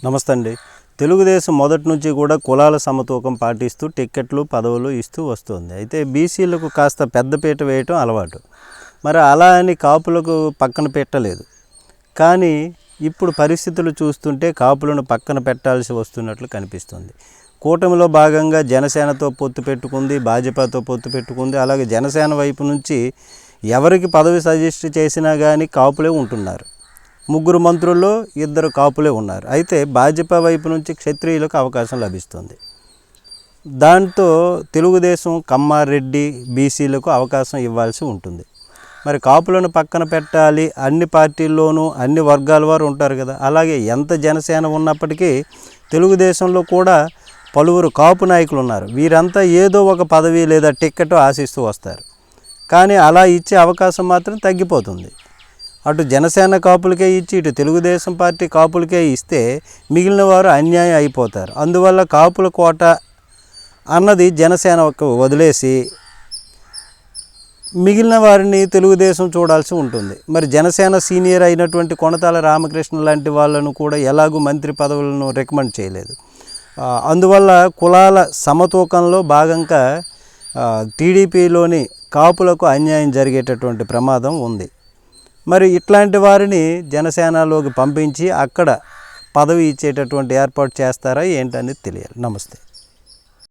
నమస్తే అండి. తెలుగుదేశం మొదటి నుంచి కూడా కులాల సమతూకం పాటిస్తూ టిక్కెట్లు పదవులు ఇస్తూ వస్తుంది. అయితే బీసీలకు కాస్త పెద్దపీట వేయటం అలవాటు. మరి అలా అని కాపులకు పక్కన పెట్టలేదు. కానీ ఇప్పుడు పరిస్థితులు చూస్తుంటే కాపులను పక్కన పెట్టాల్సి వస్తున్నట్లు కనిపిస్తుంది. కూటమిలో భాగంగా జనసేనతో పొత్తు పెట్టుకుంది, భాజపాతో పొత్తు పెట్టుకుంది. అలాగే జనసేన వైపు నుంచి ఎవరికి పదవి సజెస్ట్ చేసినా కానీ కాపులే ఉంటున్నారు. 3 మంత్రుల్లో 2 కాపులే ఉన్నారు. అయితే భాజపా వైపు నుంచి క్షత్రియులకు అవకాశం లభిస్తుంది. దాంతో తెలుగుదేశం కమ్మారెడ్డి బీసీలకు అవకాశం ఇవ్వాల్సి ఉంటుంది. మరి కాపులను పక్కన పెట్టాలి, అన్ని పార్టీల్లోనూ అన్ని వర్గాల వారు ఉంటారు కదా. అలాగే ఎంత జనసేన ఉన్నప్పటికీ తెలుగుదేశంలో కూడా పలువురు కాపు నాయకులు ఉన్నారు. వీరంతా ఏదో ఒక పదవి లేదా టిక్కెట్ ఆశిస్తూ వస్తారు. కానీ అలా ఇచ్చే అవకాశం మాత్రం తగ్గిపోతుంది. అటు జనసేన కాపులకే ఇచ్చి ఇటు తెలుగుదేశం పార్టీ కాపులకే ఇస్తే మిగిలిన వారు అన్యాయం అయిపోతారు. అందువల్ల కాపుల కోట అన్నది జనసేనకు వదిలేసి మిగిలిన వారిని తెలుగుదేశం చూడాల్సి ఉంటుంది. మరి జనసేన సీనియర్ అయినటువంటి కొనతాల రామకృష్ణ లాంటి వాళ్ళను కూడా ఎలాగూ మంత్రి పదవులను రికమెండ్ చేయలేదు. అందువల్ల కులాల సమతూకంలో భాగంగా టీడీపీలోని కాపులకు అన్యాయం జరిగేటటువంటి ప్రమాదం ఉంది. మరి ఇట్లాంటి వారిని జనసేనలోకి పంపించి అక్కడ పదవి ఇచ్చేటటువంటి ఏర్పాటు చేస్తారా ఏంటనేది తెలియాలి. నమస్తే.